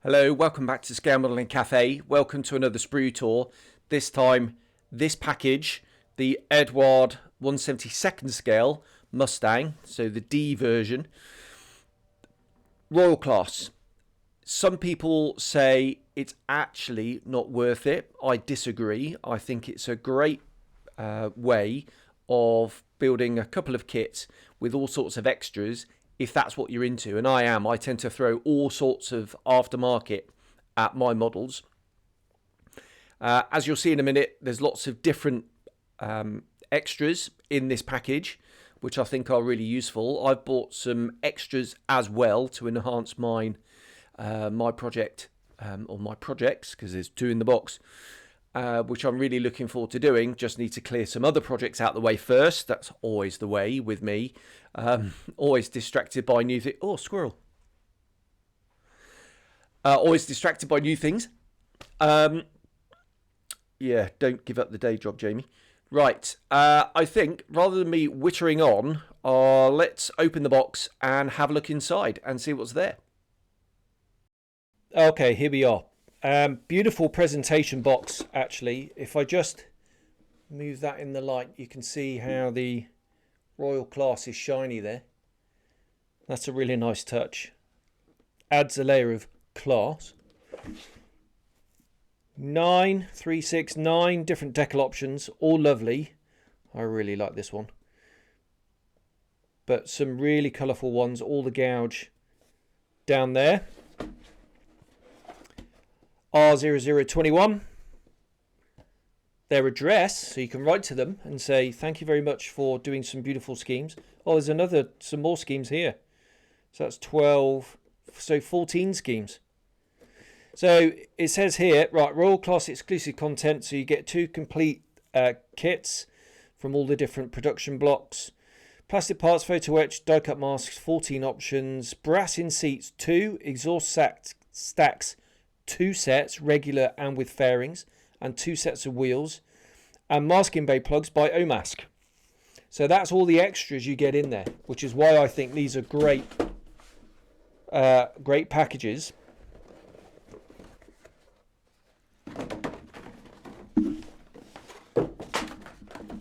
Hello, welcome back to Scale Modelling Cafe. Welcome to another Sprue Tour. This time, this package, the Eduard 1/72nd scale Mustang, so the D version, Royal Class. Some people say it's actually not worth it. I disagree. I think it's a great way of building a couple of kits with all sorts of extras if that's what you're into, and I am. I tend to throw all sorts of aftermarket at my models. As you'll see in a minute, there's lots of different extras in this package, which I think are really useful. I've bought some extras as well to enhance my project, or my projects, because there's two in the box, which I'm really looking forward to doing. Just need to clear some other projects out the way first. That's always the way with me. Always distracted by new things. Oh, squirrel. Always distracted by new things. Yeah, don't give up the day job, Jamie. Right, I think rather than me wittering on, let's open the box and have a look inside and see what's there. Okay, here we are. Beautiful presentation box, actually. If I just move that in the light, you can see how the Royal Class is shiny there. That's a really nice touch. Adds a layer of class. 9 different decal options, all lovely. I really like this one. But some really colourful ones, all the gouge down there. R0021, their address, so you can write to them and say thank you very much for doing some beautiful schemes. Oh, there's some more schemes here. So that's 12, so 14 schemes. So it says here, right, Royal Class exclusive content, so you get 2 complete kits from all the different production blocks. Plastic parts, photo etched, die cut masks, 14 options. Brass in seats, 2 exhaust stacks, 2 sets, regular and with fairings, and 2 sets of wheels, and masking bay plugs by Omask. So that's all the extras you get in there, which is why I think these are great packages.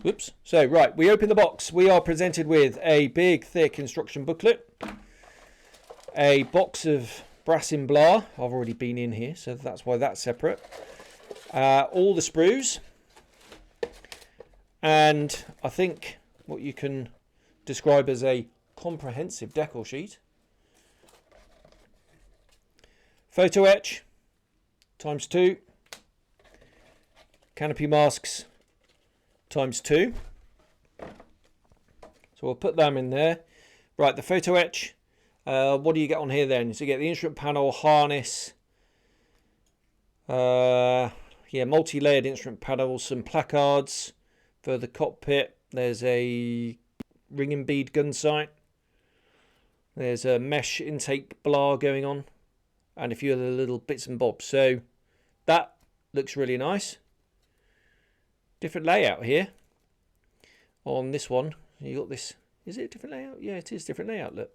Whoops. So right, we open the box. We are presented with a big thick instruction booklet, a box of brass in blah. I've already been in here, so that's why that's separate. All the sprues, and I think what you can describe as a comprehensive decal sheet. Photo etch ×2, canopy masks ×2. So we'll put them in there. Right, the photo etch. What do you get on here then? So you get the instrument panel, harness, multi-layered instrument panel, some placards for the cockpit. There's a ring and bead gun sight. There's a mesh intake blah going on, and a few other little bits and bobs. So that looks really nice. Different layout here. On this one, you got this. Is it a different layout? Yeah, it is different layout. Look.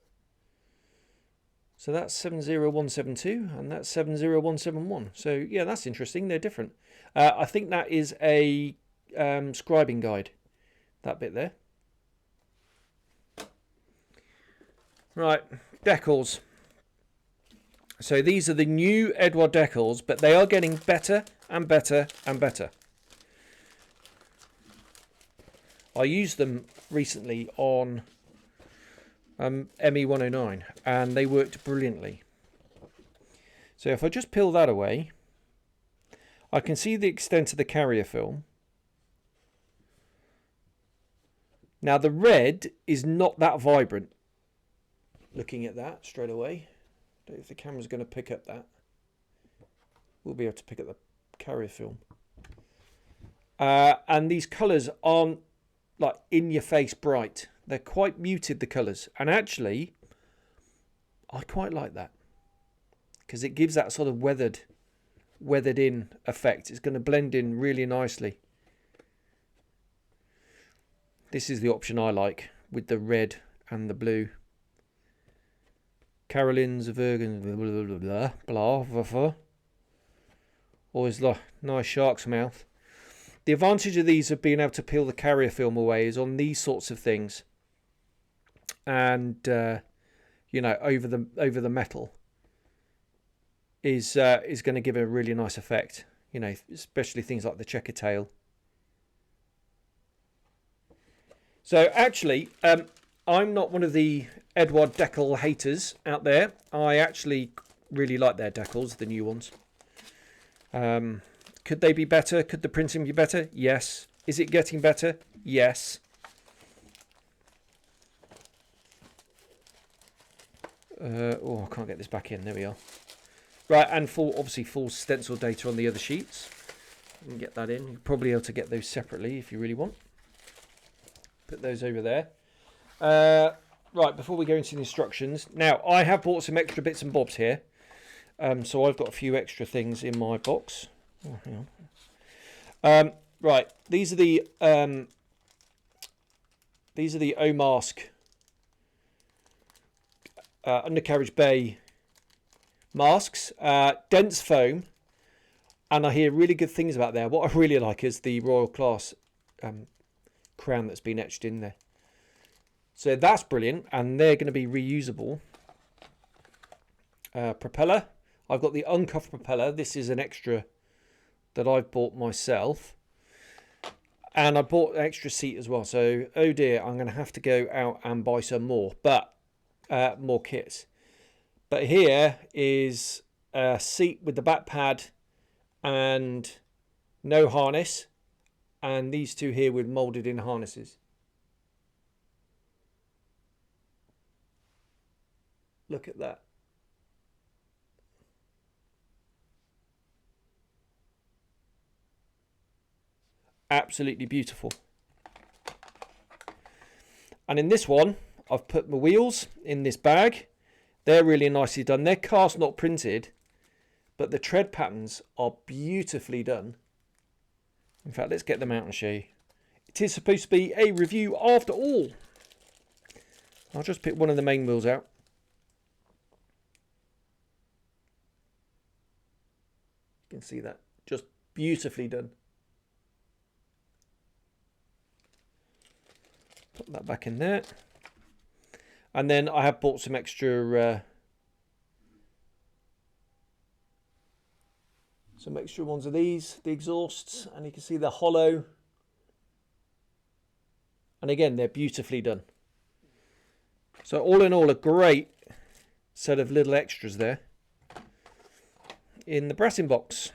So that's 70172 and that's 70171. So yeah, that's interesting. They're different. I think that is a scribing guide, that bit there. Right, decals. So these are the new Eduard decals, but they are getting better and better and better. I used them recently on ME109 and they worked brilliantly. So if I just peel that away, I can see the extent of the carrier film. Now the red is not that vibrant. Looking at that straight away, I don't know if the camera's going to pick up that. We'll be able to pick up the carrier film. And these colours aren't like in your face bright. They're quite muted, the colours, and actually I quite like that because it gives that sort of weathered in effect. It's going to blend in really nicely. This is the option I like, with the red and the blue Carolyn's, Virgin, blah, blah, blah, blah, blah, blah, blah. Always like nice shark's mouth. The advantage of these of being able to peel the carrier film away is on these sorts of things, and you know, over the metal is going to give a really nice effect. You know, especially things like the checker tail. So actually, I'm not one of the Eduard decal haters out there. I actually really like their decals, the new ones. Could they be better? Could the printing be better? Yes. Is it getting better? Yes. Oh, I can't get this back in. There we are. Right, and obviously full stencil data on the other sheets. You can get that in. You're probably able to get those separately if you really want. Put those over there. Right, before we go into the instructions. Now, I have bought some extra bits and bobs here. So I've got a few extra things in my box. Oh, hang on. Right, these are the O-Mask undercarriage bay masks, dense foam, and I hear really good things about there. What I really like is the Royal Class crown that's been etched in there. So that's brilliant, and they're going to be reusable. Propeller. I've got the uncuffed propeller. This is an extra that I've bought myself. And I bought an extra seat as well. So, oh dear, I'm going to have to go out and buy some more. But, more kits. But here is a seat with the back pad and no harness. And these two here with moulded in harnesses. Look at that. Absolutely beautiful. And in this one, I've put my wheels in this bag. They're really nicely done. They're cast, not printed, but the tread patterns are beautifully done. In fact, let's get them out and show you. It is supposed to be a review after all. I'll just pick one of the main wheels out. You can see that. Just beautifully done. Put that back in there. And then I have bought some extra ones of these, the exhausts, and you can see they're hollow. And again, they're beautifully done. So all in all, a great set of little extras there in the brassing box.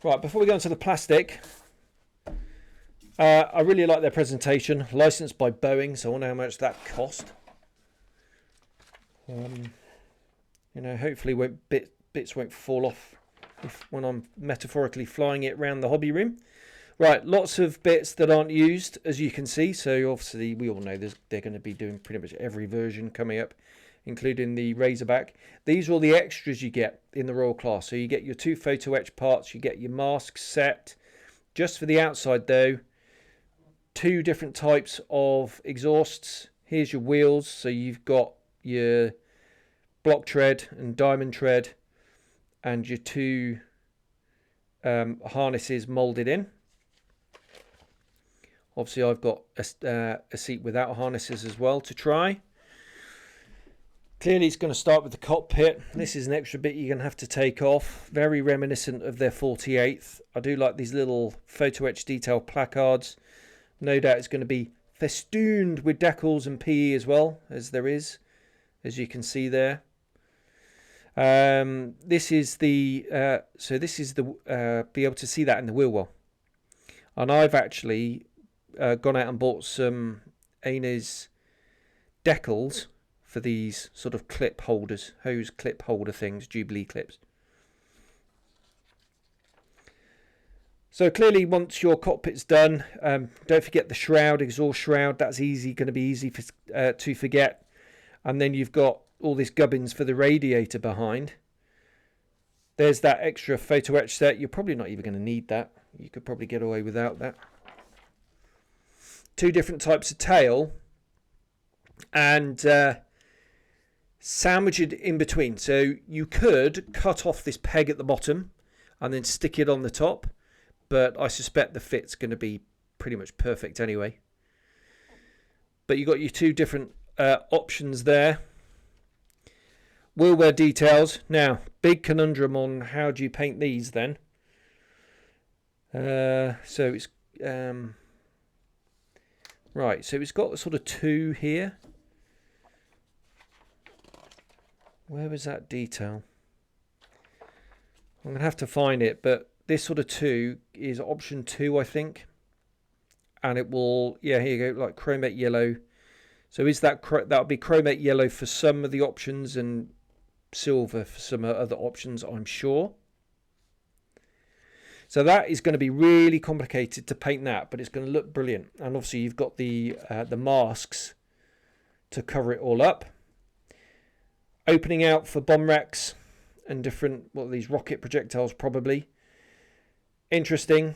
Right, before we go into the plastic, I really like their presentation. Licensed by Boeing, so I wonder how much that cost. You know, hopefully bits won't fall off when I'm metaphorically flying it around the hobby room. Right, lots of bits that aren't used, as you can see. So obviously we all know they're going to be doing pretty much every version coming up, including the Razorback. These are all the extras you get in the Royal Class. So you get your 2 photo-etched parts, you get your mask set. Just for the outside though, 2 different types of exhausts. Here's your wheels. So you've got your block tread and diamond tread, and your 2 harnesses moulded in. Obviously I've got a seat without harnesses as well to try. Clearly it's going to start with the cockpit. This is an extra bit you're going to have to take off. Very reminiscent of their 48th. I do like these little photo-etched detail placards. No doubt it's going to be festooned with decals and PE as well, as there is, as you can see there. This is the be able to see that in the wheel well. And I've actually gone out and bought some Aines decals for these sort of clip holders, hose clip holder things, Jubilee clips. So clearly once your cockpit's done, don't forget the shroud, exhaust shroud. That's going to be easy to forget. And then you've got all this gubbins for the radiator behind. There's that extra photo etch set. You're probably not even going to need that. You could probably get away without that. two different types of tail, and sandwich it in between. So you could cut off this peg at the bottom and then stick it on the top, but I suspect the fit's going to be pretty much perfect anyway. But you've got your two different options there. Wheel wear details. Now, big conundrum on how do you paint these then. So it's right, so it's got sort of two here. Where was that detail? I'm going to have to find it, but this sort of two is option 2, I think. And it will, yeah, here you go, like chromate yellow. So is that that'll be chromate yellow for some of the options and silver for some other options, I'm sure. So that is going to be really complicated to paint that, but it's going to look brilliant. And obviously you've got the masks to cover it all up. Opening out for bomb wrecks and different, what are these, rocket projectiles probably. Interesting.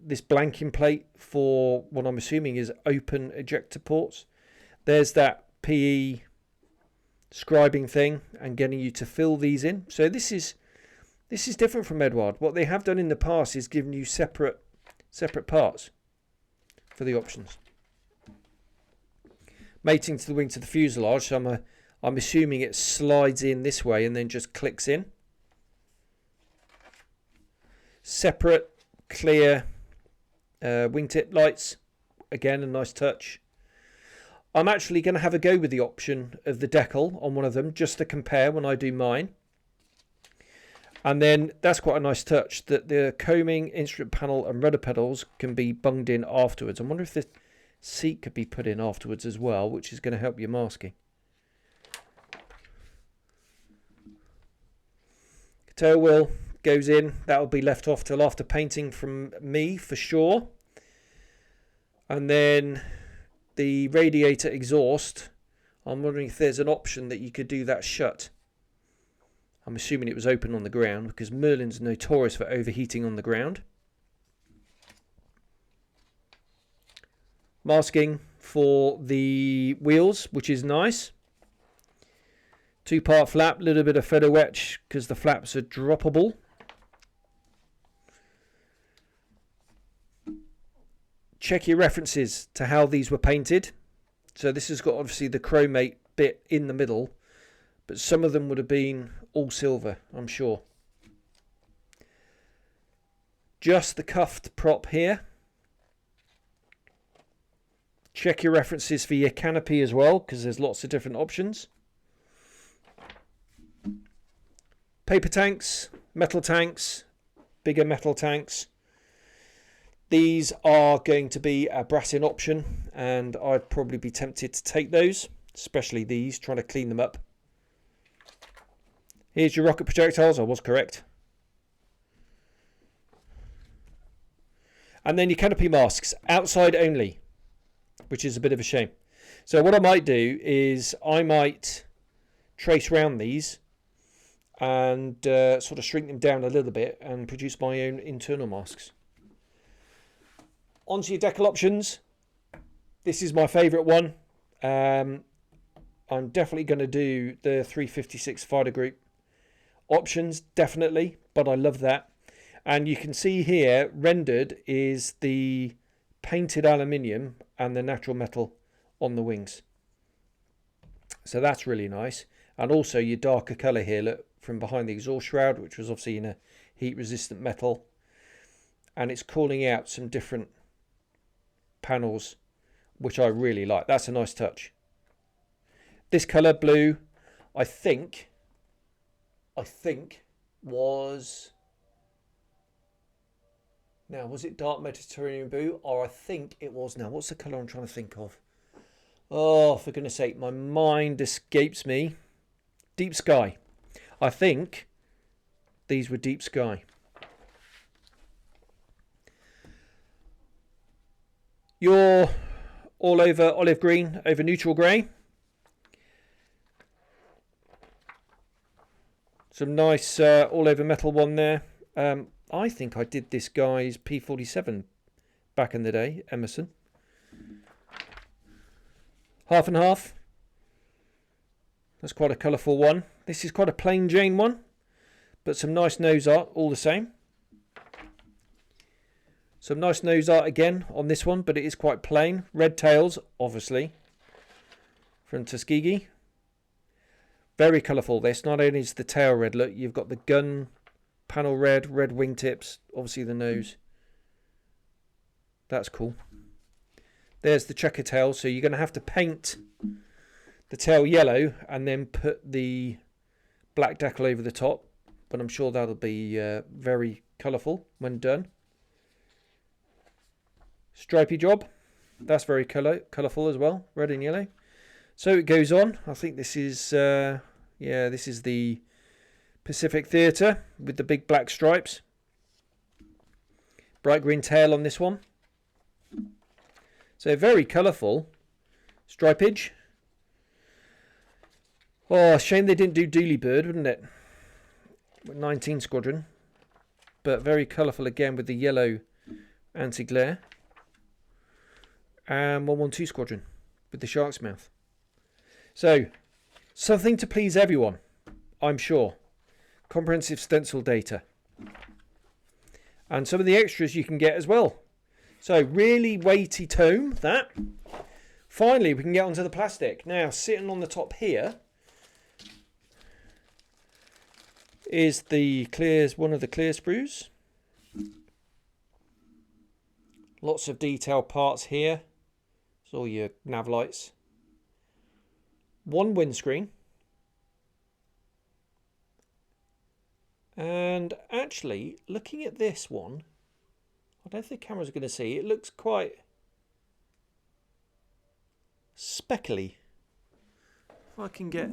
This blanking plate for what I'm assuming is open ejector ports. There's that PE scribing thing and getting you to fill these in. So this is different from Eduard. What they have done in the past is given you separate parts for the options. Mating to the wing to the fuselage. So I'm assuming it slides in this way and then just clicks in. Separate clear wingtip lights. Again, a nice touch. I'm actually going to have a go with the option of the decal on one of them just to compare when I do mine. And then that's quite a nice touch that the combing, instrument panel and rudder pedals can be bunged in afterwards. I wonder if the seat could be put in afterwards as well, which is going to help your masking. Tail wheel goes in. That will be left off till after painting from me for sure. And then the radiator exhaust, I'm wondering if there's an option that you could do that shut. I'm assuming it was open on the ground because Merlin's notorious for overheating on the ground. Masking for the wheels, which is nice. 2-part flap, a little bit of Photo-etched because the flaps are droppable. Check your references to how these were painted. So this has got obviously the chromate bit in the middle, but some of them would have been all silver, I'm sure. Just the cuffed prop here. Check your references for your canopy as well, because there's lots of different options. Paper tanks, metal tanks, bigger metal tanks. These are going to be a brass-in option, and I'd probably be tempted to take those, especially these, trying to clean them up. Here's your rocket projectiles, I was correct. And then your canopy masks, outside only, which is a bit of a shame. So what I might do is I might trace round these and sort of shrink them down a little bit and produce my own internal masks. Onto your decal options. This is my favourite one. I'm definitely going to do the 356 fighter group options, definitely, but I love that. And you can see here, rendered is the painted aluminium and the natural metal on the wings. So that's really nice. And also your darker colour here, look, from behind the exhaust shroud, which was obviously in a heat-resistant metal. And it's calling out some different panels, which I really like. That's a nice touch. This colour, blue, I think was... Now, was it dark Mediterranean blue? Or I think it was... Now, what's the colour I'm trying to think of? Oh, for goodness sake, my mind escapes me. Deep sky. I think these were deep sky. Your all over olive green over neutral grey. Some nice all over metal one there. I think I did this guy's P-47 back in the day, Emerson. half and half. That's quite a colourful one. This is quite a plain Jane one, but some nice nose art all the same. Some nice nose art again on this one, but it is quite plain. Red tails, obviously, from Tuskegee. Very colourful this. Not only is the tail red, look, you've got the gun panel red, red wingtips, obviously the nose. That's cool. There's the checker tail, so you're going to have to paint the tail yellow and then put the black decal over the top, but I'm sure that'll be very colourful when done. Stripy job, that's very colourful as well, red and yellow. So it goes on. I think this is this is the Pacific Theatre with the big black stripes. Bright green tail on this one. So very colourful stripage. Oh, shame they didn't do Dooley Bird, wouldn't it? 19 Squadron. But very colourful again with the yellow anti-glare. And 112 Squadron with the shark's mouth. So, something to please everyone, I'm sure. Comprehensive stencil data. And some of the extras you can get as well. So, really weighty tome, that. Finally, we can get onto the plastic. Now, sitting on the top here is one of the clear sprues. Lots of detail parts here. It's all your nav lights. One windscreen. And actually, looking at this one, I don't think the camera's going to see. It looks quite speckly. If I can get...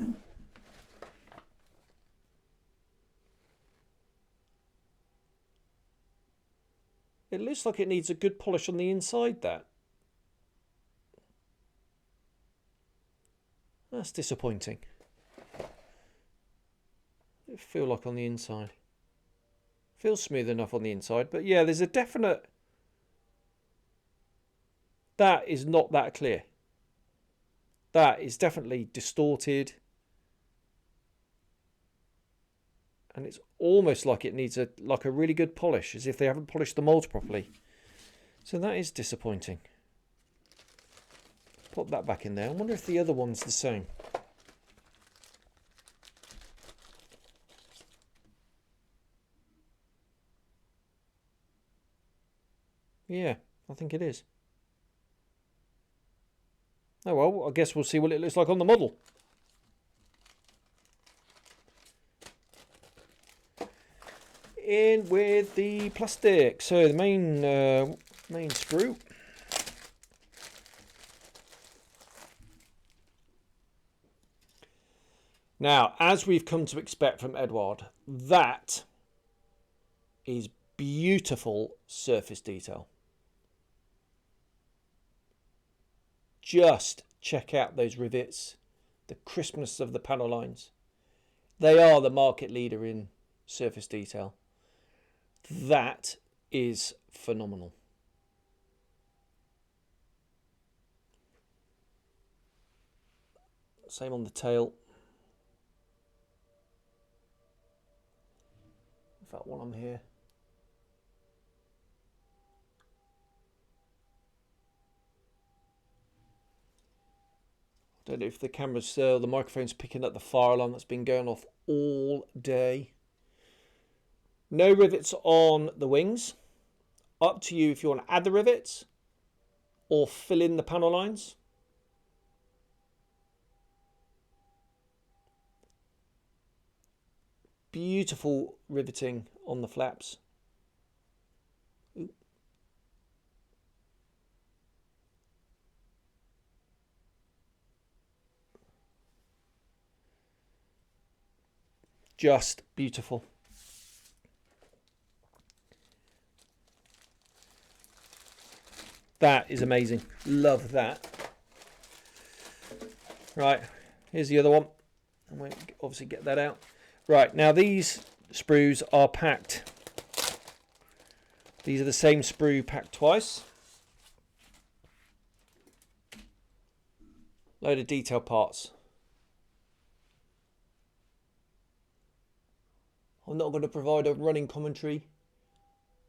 It looks like it needs a good polish on the inside, that. That's disappointing. It feels like on the inside. Feels smooth enough on the inside, but yeah, there's a definite... That is not that clear. That is definitely distorted. And it's almost like it needs a really good polish, as if they haven't polished the molds properly. So that is disappointing. Put that back in there. I wonder if the other one's the same. Yeah, I think it is. Oh well, I guess we'll see what it looks like on the model. In with the plastic. So the main sprue. Now, as we've come to expect from Eduard, that is beautiful surface detail. Just check out those rivets, the crispness of the panel lines. They are the market leader in surface detail. That is phenomenal. Same on the tail. In fact, while I'm here, I don't know if the camera's, the microphone's picking up the fire alarm that's been going off all day. No rivets on the wings. Up to you if you want to add the rivets or fill in the panel lines. Beautiful riveting on the flaps. Ooh. Just beautiful. That is amazing. Love that. Right, here's the other one. I won't obviously get that out. Right, now these sprues are packed. These are the same sprue packed twice. Load of detail parts. I'm not going to provide a running commentary.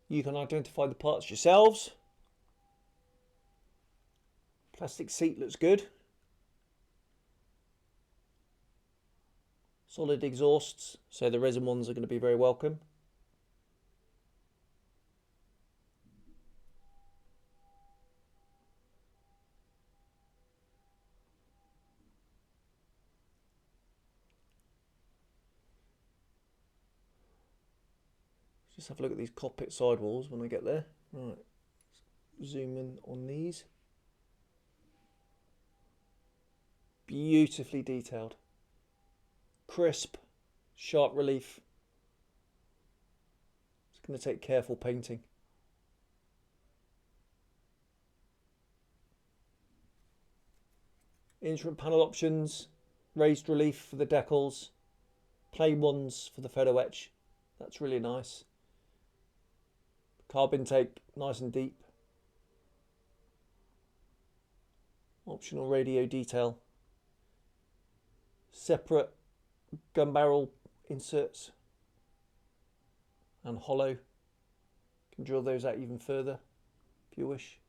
You can identify the parts yourselves. Plastic seat looks good. Solid exhausts, so the resin ones are going to be very welcome. Just have a look at these cockpit sidewalls when I get there. Right, zoom in on these. Beautifully detailed. Crisp, sharp relief. It's going to take careful painting. Instrument panel options, raised relief for the decals, plain ones for the photo etch. That's really nice. Carbon tape, nice and deep. Optional radio detail. Separate gun barrel inserts. And hollow. You can drill those out even further if you wish.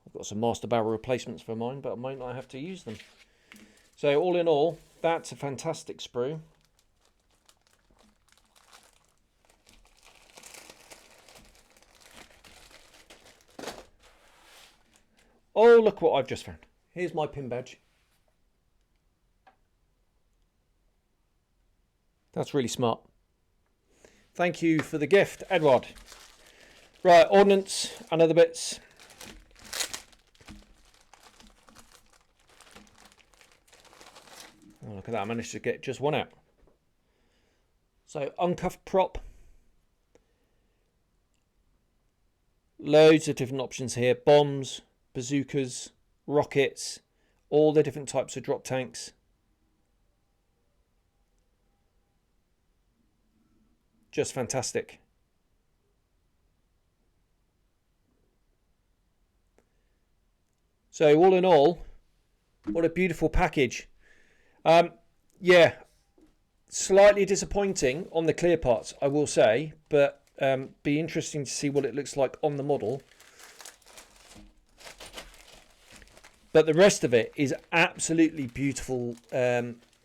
I've got some master barrel replacements for mine, but I might not have to use them. So all in all, that's a fantastic sprue. Oh, look what I've just found. Here's my pin badge. That's really smart. Thank you for the gift, Eduard. Right, ordnance and other bits. Oh, look at that, I managed to get just one out. So, uncuffed prop. Loads of different options here. Bombs, bazookas, rockets, all the different types of drop tanks. Just fantastic. So all in all, what a beautiful package. Yeah, slightly disappointing on the clear parts, I will say, but be interesting to see what it looks like on the model. But the rest of it is absolutely beautiful,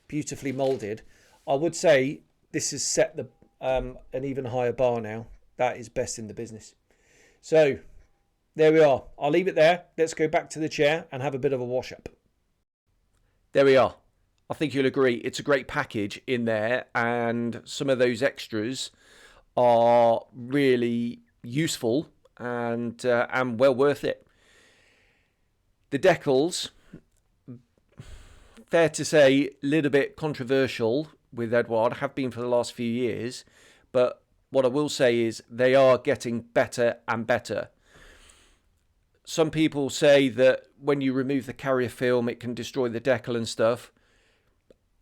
beautifully molded. I would say this has set the an even higher bar now. That is best in the business. So there we are. I'll leave it there. Let's go back to the chair and have a bit of a wash up. There we are. I think you'll agree it's a great package in there, and some of those extras are really useful and well worth it. The decals, fair to say, a little bit controversial with Eduard, have been for the last few years, but what I will say is they are getting better and better. Some people say that when you remove the carrier film it can destroy the decal and stuff.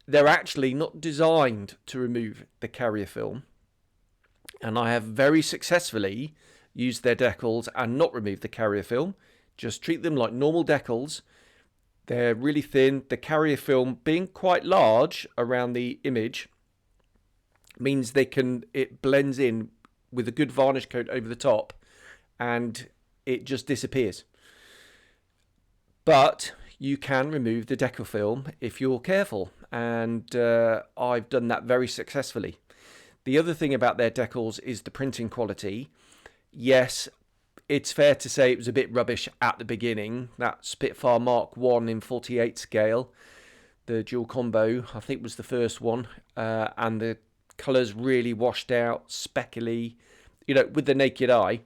They're actually not designed to remove the carrier film, and I have very successfully used their decals and not removed the carrier film. Just treat them like normal decals. They're really thin. The carrier film being quite large around the image means it blends in with a good varnish coat over the top and it just disappears. But you can remove the decal film if you're careful, and I've done that very successfully. The other thing about their decals is the printing quality. Yes, it's fair to say it was a bit rubbish at the beginning. That Spitfire Mark 1 in 48 scale, the dual combo, I think was the first one, and the colours really washed out, speckly, with the naked eye.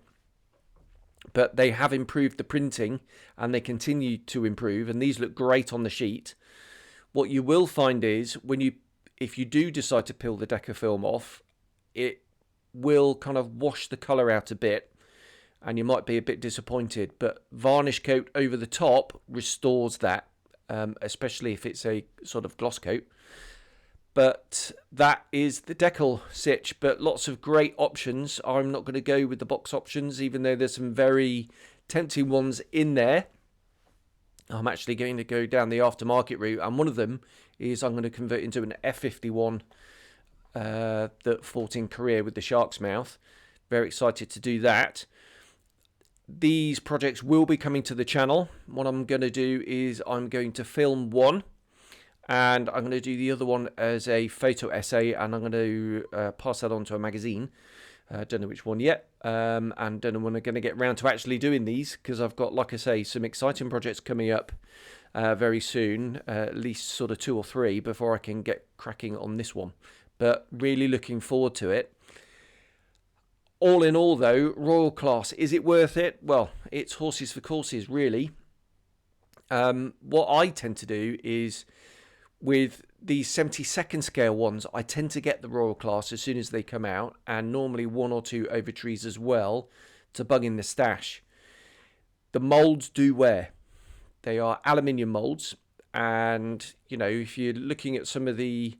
But they have improved the printing, and they continue to improve, and these look great on the sheet. What you will find is if you do decide to peel the decal film off, it will kind of wash the colour out a bit, and you might be a bit disappointed, but varnish coat over the top restores that, especially if it's a sort of gloss coat. But that is the decal sitch, but lots of great options. I'm not going to go with the box options, even though there's some very tempting ones in there. I'm actually going to go down the aftermarket route, and one of them is I'm going to convert into an F51 that fought in Korea with the shark's mouth. Very excited to do that. These projects will be coming to the channel. What I'm going to do is I'm going to film one, and I'm going to do the other one as a photo essay, and I'm going to pass that on to a magazine. Don't know which one yet, and don't know when I'm going to get around to actually doing these, because I've got, like I say, some exciting projects coming up very soon, at least sort of 2 or 3 before I can get cracking on this one. But really looking forward to it. All in all, though, Royal Class, is it worth it? Well, it's horses for courses, really. What I tend to do is, with these 72nd scale ones, I tend to get the Royal Class as soon as they come out, and normally 1 or 2 overtrees as well to bung in the stash. The moulds do wear. They are aluminium moulds, and you know, if you're looking at some of the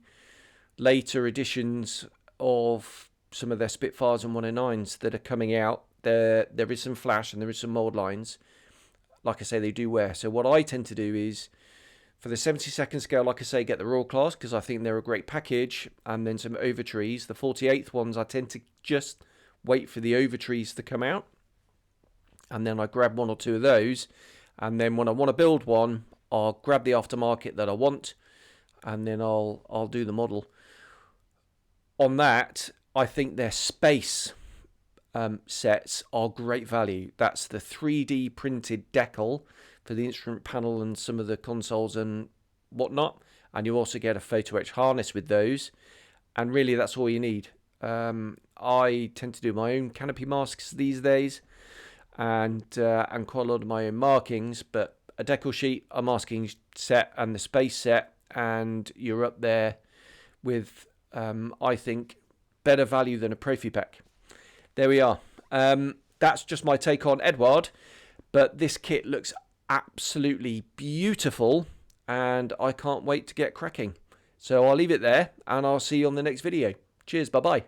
later editions of some of their Spitfires and 109s that are coming out, there is some flash and there is some mould lines. Like I say, they do wear. So what I tend to do is, for the 72nd scale, like I say, get the Royal Class, because I think they're a great package, and then some overtrees. The 48th ones, I tend to just wait for the overtrees to come out, and then I grab 1 or 2 of those, and then when I want to build one, I'll grab the aftermarket that I want, and then I'll do the model. On that, I think their space sets are great value. That's the 3D printed decal for the instrument panel and some of the consoles and whatnot, and you also get a photo-etched harness with those, and really that's all you need. I tend to do my own canopy masks these days, and quite a lot of my own markings, but a decal sheet, a masking set, and the space set, and you're up there with I think better value than a Profi pack. There we are. That's just my take on Eduard, but this kit looks absolutely beautiful, and I can't wait to get cracking. So I'll leave it there, and I'll see you on the next video. Cheers, bye bye.